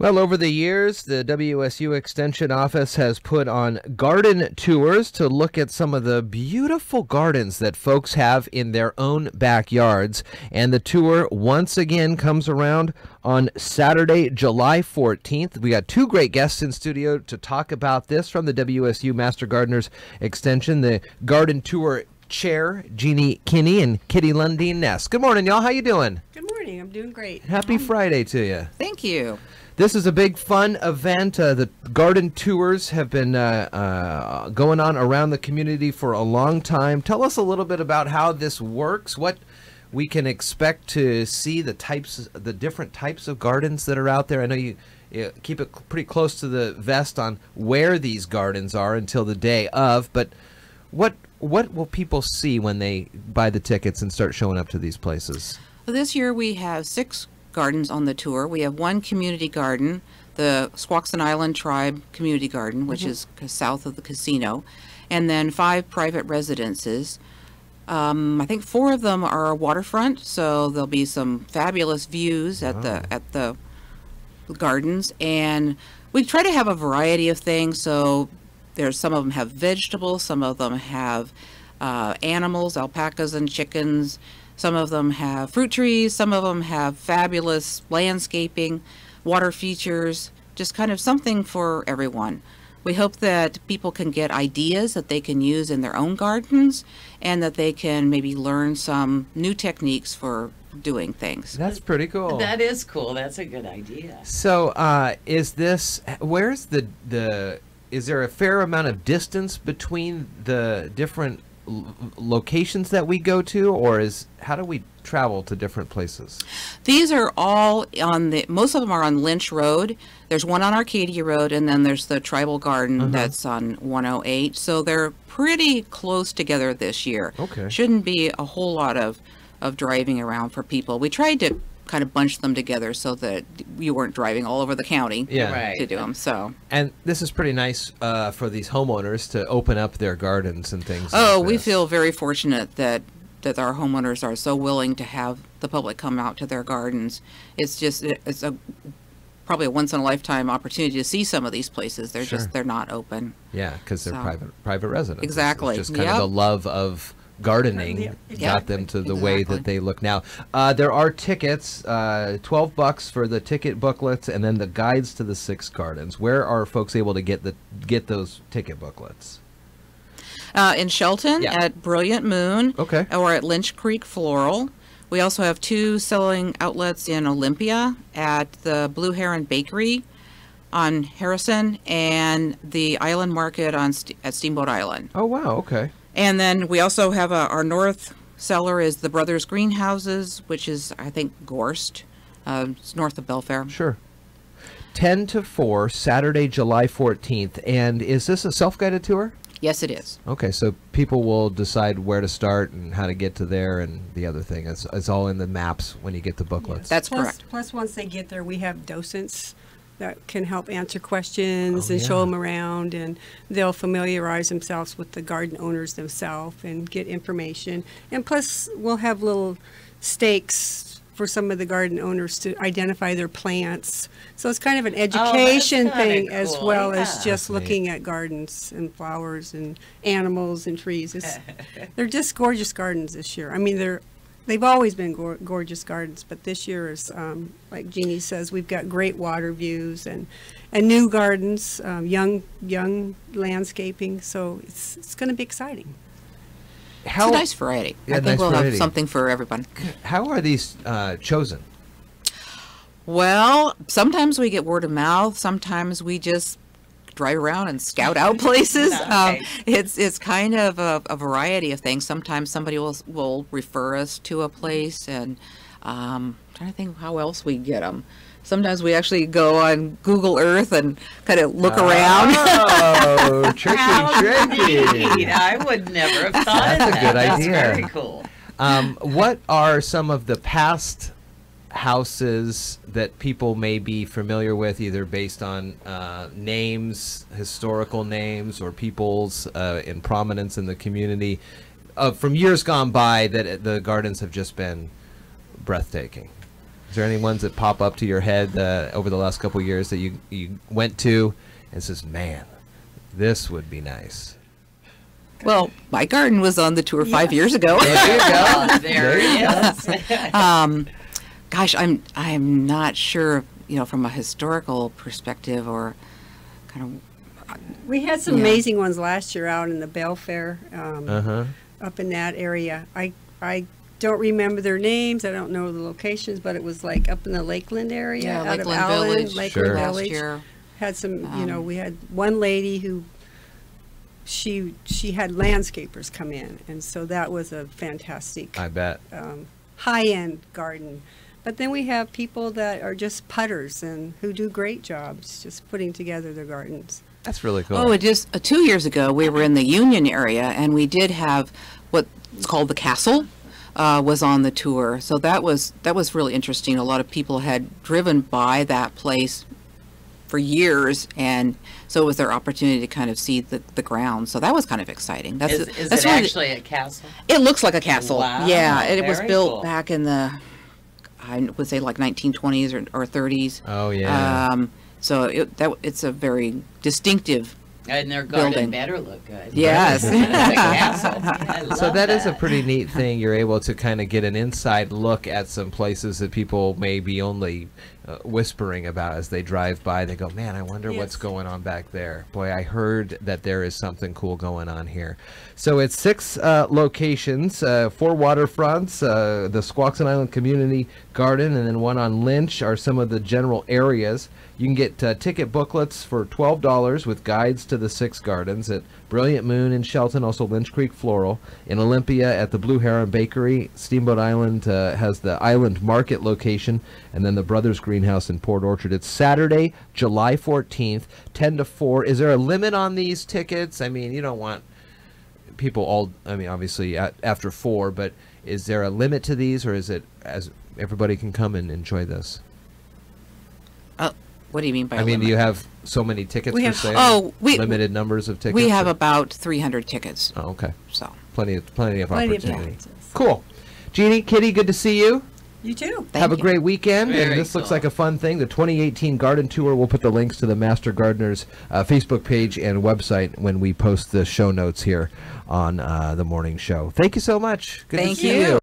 Well, over the years, the WSU Extension Office has put on garden tours to look at some of the beautiful gardens that folks have in their own backyards. And the tour once again comes around on Saturday, July 14th. We got two great guests in studio to talk about this from the WSU Master Gardeners Extension, the garden tour chair, Jeanne Kinney and Kitty Lundeen-Ness. Good morning, y'all. How you doing? Good morning. I'm doing great. Happy Friday to you. Thank you. This is a big fun event. The garden tours have been going on around the community for a long time. Tell us a little bit about how this works, what we can expect to see, the different types of gardens that are out there. I know you keep it pretty close to the vest on where these gardens are until the day of, but what will people see when they buy the tickets and start showing up to these places? Well, this year we have 6 gardens on the tour. We have one community garden, the Squaxin Island Tribe Community Garden, which is south of the casino, and then 5 private residences. I think 4 of them are waterfront, so there'll be some fabulous views at the gardens, and we try to have a variety of things. So there's some of them have vegetables, some of them have animals, alpacas and chickens. Some of them have fruit trees, some of them have fabulous landscaping, water features, just kind of something for everyone. We hope that people can get ideas that they can use in their own gardens and that they can maybe learn some new techniques for doing things. That's pretty cool. That is cool. That's a good idea. So is there a fair amount of distance between the different locations that we go to, or how do we travel to different places? These are all most of them are on Lynch Road. There's one on Arcadia Road, and then there's the Tribal Garden that's on 108. So they're pretty close together this year. Okay. Shouldn't be a whole lot of driving around for people. We tried to kind of bunch them together so that you weren't driving all over the county to do them. So, and this is pretty nice for these homeowners to open up their gardens and things. Oh, like we this. feel very fortunate that our homeowners are so willing to have the public come out to their gardens. It's probably a once in a lifetime opportunity to see some of these places. They're not open. Yeah, because they're private residents. Exactly. It's just kind of the love of gardening got them to the way that they look now. There are tickets, $12 for the ticket booklets, and then the guides to the 6 gardens. Where are folks able to get those ticket booklets? In Shelton at Brilliant Moon, or at Lynch Creek Floral. We also have 2 selling outlets in Olympia at the Blue Heron Bakery on Harrison and the Island Market at Steamboat Island. Oh wow, okay. And then we also have our north seller is the Brothers Greenhouses, which is, I think, Gorst. It's north of Belfair. Sure. 10 to 4, Saturday, July 14th. And is this a self-guided tour? Yes, it is. Okay, so people will decide where to start and how to get to there, and the other thing. It's all in the maps when you get the booklets. Yes. That's correct. Plus, once they get there, we have docents that can help answer questions and show them around, and they'll familiarize themselves with the garden owners themselves and get information. And plus, we'll have little stakes for some of the garden owners to identify their plants. So it's kind of an education thing as well as just looking at gardens and flowers and animals and trees. They're just gorgeous gardens this year. I mean, they've always been gorgeous gardens, but this year is, like Jeannie says, we've got great water views and new gardens, young landscaping. So it's going to be exciting. It's a nice variety. I think we'll have something for everyone. How are these chosen? Well, sometimes we get word of mouth. Sometimes we just drive around and scout out places. It's kind of a variety of things. Sometimes somebody will refer us to a place, and I'm trying to think how else we get them. Sometimes we actually go on Google Earth and kind of look around. Oh, tricky. I would never have thought of that. That's a good idea. That's very cool. What are some of the past houses that people may be familiar with, either based on names, historical names, or people's in prominence in the community from years gone by that the gardens have just been breathtaking? Is there any ones that pop up to your head over the last couple of years that you went to and says, man, this would be nice? Well, my garden was on the tour 5 years ago. There you go. There it is. Gosh, I'm not sure, from a historical perspective or kind of. We had some amazing ones last year out in the Bell Fair, up in that area. I don't remember their names. I don't know the locations, but it was like up in the Lakeland area, out Lakeland of Allen, Village. Lakeland Last Village. year. Had some, we had one lady who she had landscapers come in, and so that was a fantastic, I bet, high-end garden. But then we have people that are just putters and who do great jobs just putting together their gardens. that's really cool. Oh, just 2 years ago, we were in the Union area, and we did have what's called the Castle. Was on the tour, so that was really interesting. A lot of people had driven by that place for years, and so it was their opportunity to kind of see the ground. So that was kind of exciting. That's Is that's it really, actually a castle? It looks like a castle. Wow, Yeah, it was very built cool. back in the, I would say, like 1920s or 30s. Oh yeah. So it's a very distinctive. And their garden Building. better look good. Yes. It's a castle. I So love that is a pretty neat thing. You're able to kind of get an inside look at some places that people may be only whispering about as they drive by. They go, man, I wonder what's going on back there. Boy, I heard that there is something cool going on here. So it's 6 locations, 4 waterfronts, the Squaxin Island Community Garden, and then one on Lynch are some of the general areas. You can get ticket booklets for $12 with guides to the 6 gardens at Brilliant Moon in Shelton, also Lynch Creek Floral. In Olympia at the Blue Heron Bakery. Steamboat Island has the Island Market location, and then the Brothers Greenhouse in Port Orchard. It's Saturday, July 14th, 10 to 4. Is there a limit on these tickets? I mean, you don't want people obviously after 4, but is there a limit to these, or is it as everybody can come and enjoy this? What do you mean by? I mean, do you have so many tickets for sale? Oh, limited numbers of tickets. We have or? about 300 tickets. Oh, okay. So Plenty of Plenty of opportunity. chances. Cool. Jeannie, Kitty, good to see you. You too. Have a you. great weekend. Very And this looks cool. like a fun thing. The 2018 Garden Tour. We'll put the links to the Master Gardeners Facebook page and website when we post the show notes here on the morning show. Thank you so much. Good Thank to see you. you.